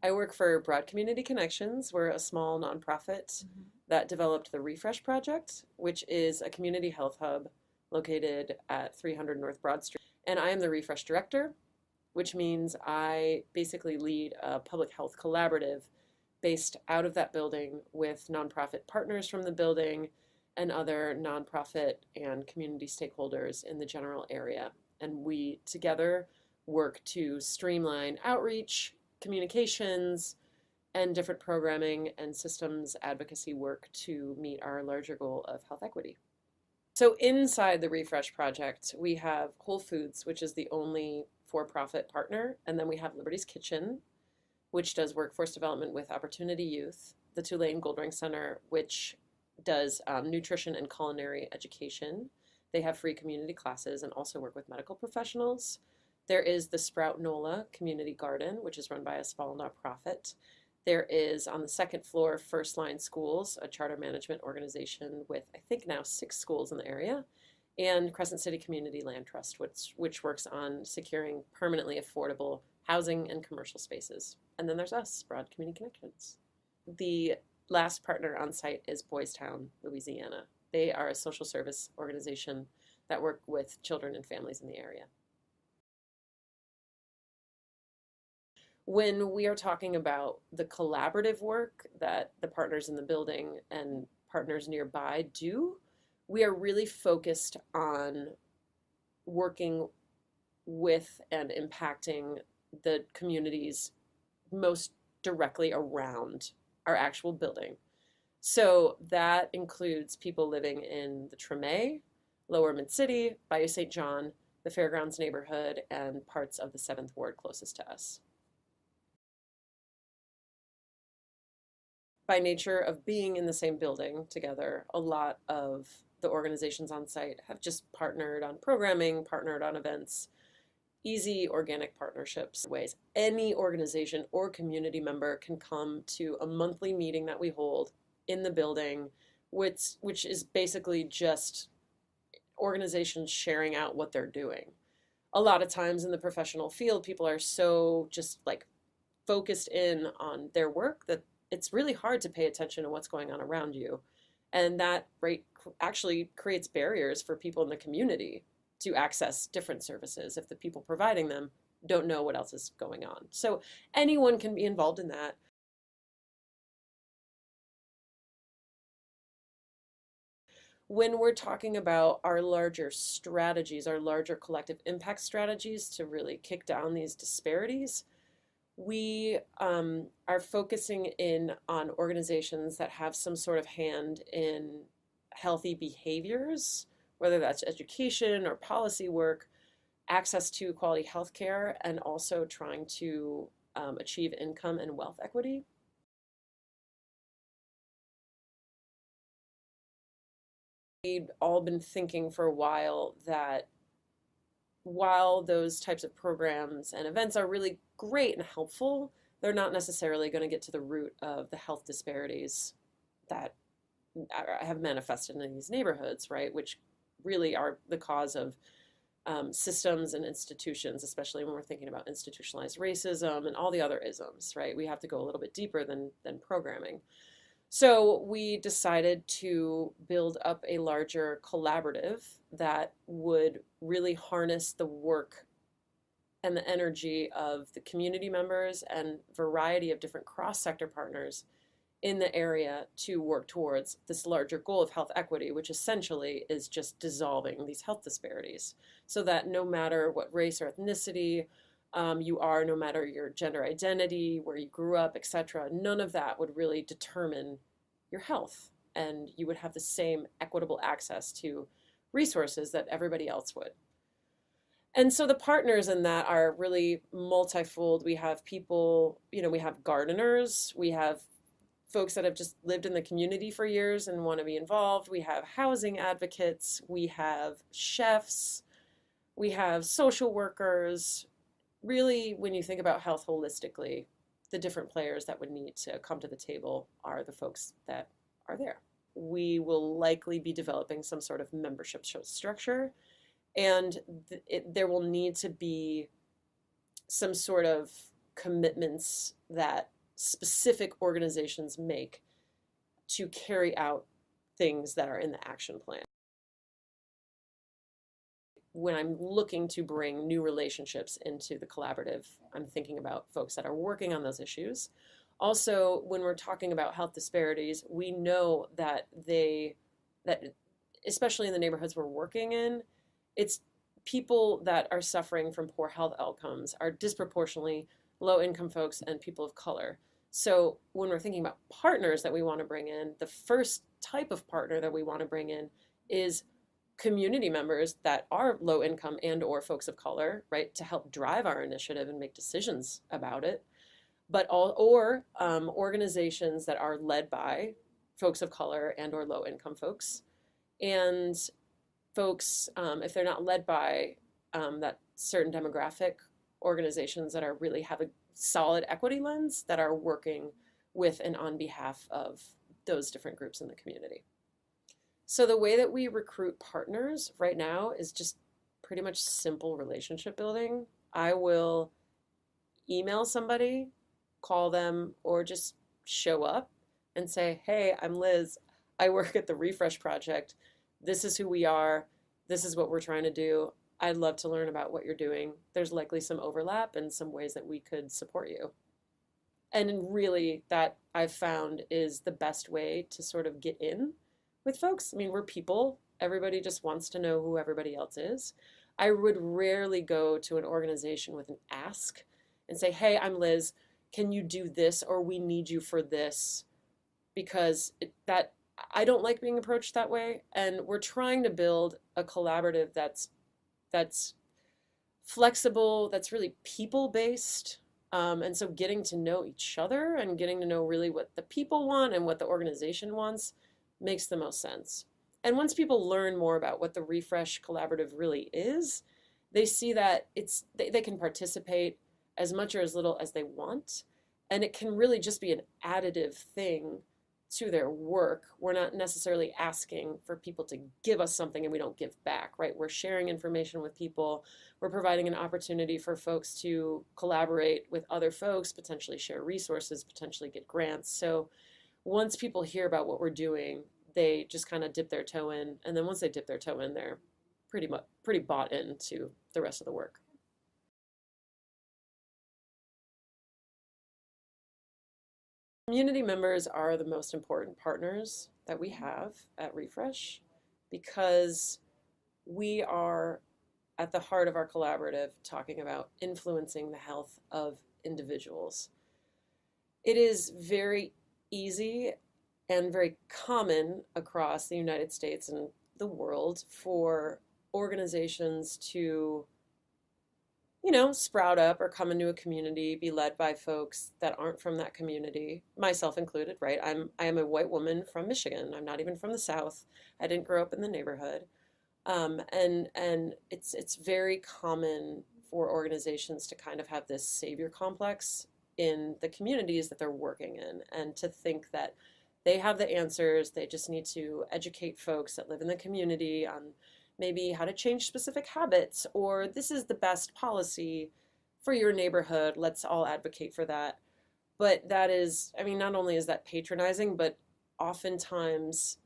I work for Broad Community Connections. We're a small nonprofit that developed the Refresh Project, which is a community health hub located at 300 North Broad Street. And I am the Refresh Director, which means I basically lead a public health collaborative based out of that building with nonprofit partners from the building and other nonprofit and community stakeholders in the general area. And we together work to streamline outreach, communications, and different programming and systems advocacy work to meet our larger goal of health equity. So inside the Refresh Project, we have Whole Foods, which is the only for-profit partner, and then we have Liberty's Kitchen, which does workforce development with Opportunity Youth, the Tulane Goldring Center, which does nutrition and culinary education. They have free community classes and also work with medical professionals. There is the Sprout NOLA Community Garden, which is run by a small nonprofit. There is on the second floor First Line Schools, a charter management organization with I think now 6 schools in the area, and Crescent City Community Land Trust, which works on securing permanently affordable housing and commercial spaces. And then there's us, Broad Community Connections. The last partner on site is Boys Town, Louisiana. They are a social service organization that work with children and families in the area. When we are talking about the collaborative work that the partners in the building and partners nearby do, we are really focused on working with and impacting the communities most directly around our actual building. So that includes people living in the Treme, Lower Mid-City, Bayou St. John, the Fairgrounds neighborhood, and parts of the 7th Ward closest to us. By nature of being in the same building together, a lot of the organizations on site have just partnered on programming, partnered on events, easy organic partnerships ways. Any organization or community member can come to a monthly meeting that we hold in the building, which is basically just organizations sharing out what they're doing. A lot of times in the professional field, people are so just like focused in on their work that it's really hard to pay attention to what's going on around you. And that actually creates barriers for people in the community to access different services if the people providing them don't know what else is going on. So anyone can be involved in that. When we're talking about our larger strategies, our larger collective impact strategies to really kick down these disparities, we are focusing in on organizations that have some sort of hand in healthy behaviors, whether that's education or policy work, access to quality health care, and also trying to achieve income and wealth equity. We've all been thinking for a while that while those types of programs and events are really great and helpful, they're not necessarily going to get to the root of the health disparities that have manifested in these neighborhoods, right? Which really are the cause of systems and institutions, especially when we're thinking about institutionalized racism and all the other isms, right? We have to go a little bit deeper than programming. So we decided to build up a larger collaborative that would really harness the work and the energy of the community members and variety of different cross-sector partners in the area to work towards this larger goal of health equity, which essentially is just dissolving these health disparities so that no matter what race or ethnicity you are, no matter your gender identity, where you grew up, etc., none of that would really determine your health, and you would have the same equitable access to resources that everybody else would. And so the partners in that are really multifold. We have people, we have gardeners, we have folks that have just lived in the community for years and want to be involved. We have housing advocates, we have chefs, we have social workers. Really, when you think about health holistically, the different players that would need to come to the table are the folks that are there. We will likely be developing some sort of membership structure, and there will need to be some sort of commitments that specific organizations make to carry out things that are in the action plan. When I'm looking to bring new relationships into the collaborative, I'm thinking about folks that are working on those issues. Also, when we're talking about health disparities, we know that that especially in the neighborhoods we're working in, it's people that are suffering from poor health outcomes are disproportionately low income folks and people of color. So when we're thinking about partners that we want to bring in, the first type of partner that we want to bring in is community members that are low income and or folks of color, right, to help drive our initiative and make decisions about it. But organizations that are led by folks of color and or low income folks, and folks, if they're not led by that certain demographic, organizations that are really have a solid equity lens that are working with and on behalf of those different groups in the community. So the way that we recruit partners right now is just pretty much simple relationship building. I will email somebody, call them, or just show up and say, hey, I'm Liz. I work at the Refresh Project. This is who we are. This is what we're trying to do. I'd love to learn about what you're doing. There's likely some overlap and some ways that we could support you. And really, that I've found is the best way to sort of get in with folks. I mean, we're people. Everybody just wants to know who everybody else is. I would rarely go to an organization with an ask and say, hey, I'm Liz. Can you do this? Or we need you for this. Because that I don't like being approached that way. And we're trying to build a collaborative that's flexible, that's really people-based. And so getting to know each other and getting to know really what the people want and what the organization wants makes the most sense. And once people learn more about what the Refresh Collaborative really is, they see that they can participate as much or as little as they want. And it can really just be an additive thing to their work. We're not necessarily asking for people to give us something and we don't give back, right? We're sharing information with people. We're providing an opportunity for folks to collaborate with other folks, potentially share resources, potentially get grants. So once people hear about what we're doing, they just kind of dip their toe in. And then once they dip their toe in, they're pretty bought into the rest of the work. Community members are the most important partners that we have at Refresh because we are at the heart of our collaborative talking about influencing the health of individuals. It is very easy and very common across the United States and the world for organizations to sprout up or come into a community, be led by folks that aren't from that community, myself included, right? I am a white woman from Michigan. I'm not even from the South. I didn't grow up in the neighborhood. And it's very common for organizations to kind of have this savior complex in the communities that they're working in, and to think that they have the answers. They just need to educate folks that live in the community on maybe how to change specific habits, or this is the best policy for your neighborhood. Let's all advocate for that. But that is, I mean, not only is that patronizing, but oftentimes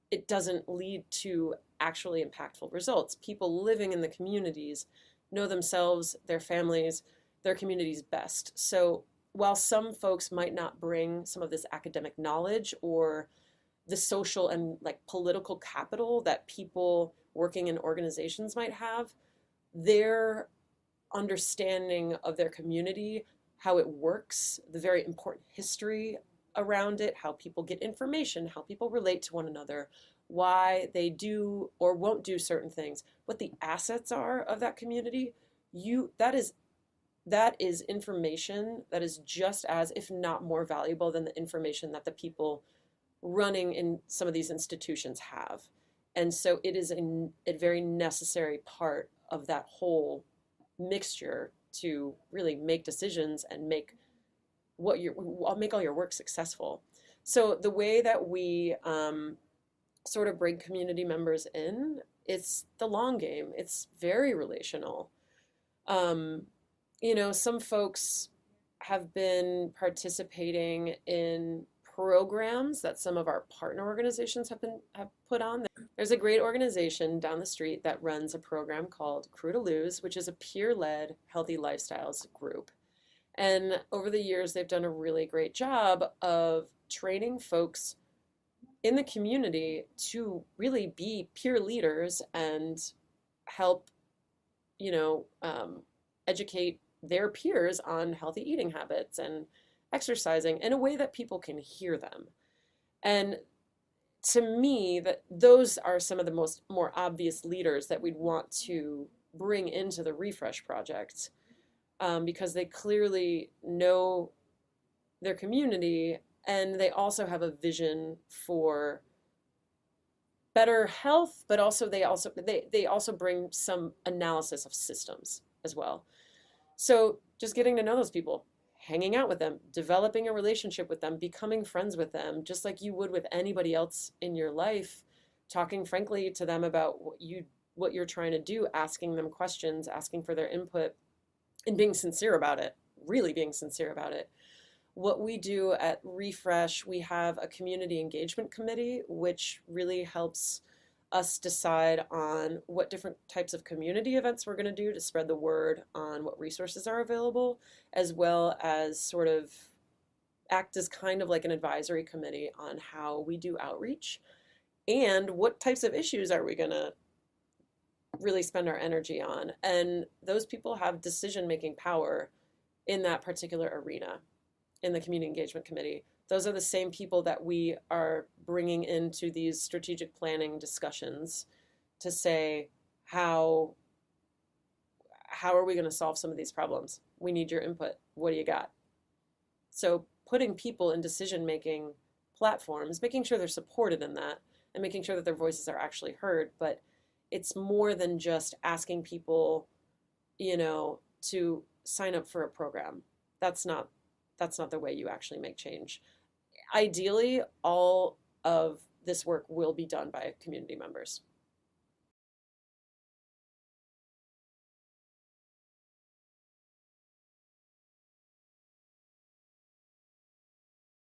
it doesn't lead to actually impactful results. People living in the communities know themselves, their families, their communities best. So while some folks might not bring some of this academic knowledge or the social and like political capital that people working in organizations might have, their understanding of their community, how it works, the very important history around it, how people get information, how people relate to one another, why they do or won't do certain things, what the assets are of that community, that is information that is just as, if not more valuable than the information that the people running in some of these institutions have. And so it is a very necessary part of that whole mixture to really make decisions and make all your work successful. So the way that we sort of bring community members in, it's the long game. It's very relational. Some folks have been participating in programs that some of our partner organizations have put on. There's a great organization down the street that runs a program called Crew to Lose, which is a peer-led healthy lifestyles group. And over the years, they've done a really great job of training folks in the community to really be peer leaders and help, you know, educate their peers on healthy eating habits and exercising in a way that people can hear them. And to me, that those are some of the more obvious leaders that we'd want to bring into the refresh project, because they clearly know their community and they also have a vision for better health, but also they also bring some analysis of systems as well. So just getting to know those people, hanging out with them, developing a relationship with them, becoming friends with them, just like you would with anybody else in your life, talking frankly to them about what you're trying to do, asking them questions, asking for their input, and being sincere about it, really being sincere about it. What we do at Refresh, we have a community engagement committee, which really helps us decide on what different types of community events we're going to do to spread the word on what resources are available, as well as sort of act as kind of like an advisory committee on how we do outreach and what types of issues are we going to really spend our energy on. And those people have decision-making power in that particular arena in the community engagement committee. Those are the same people that we are bringing into these strategic planning discussions to say, how are we going to solve some of these problems? We need your input. What do you got? So putting people in decision-making platforms, making sure they're supported in that, and making sure that their voices are actually heard. But it's more than just asking people, to sign up for a program. That's not the way you actually make change. Ideally, all of this work will be done by community members.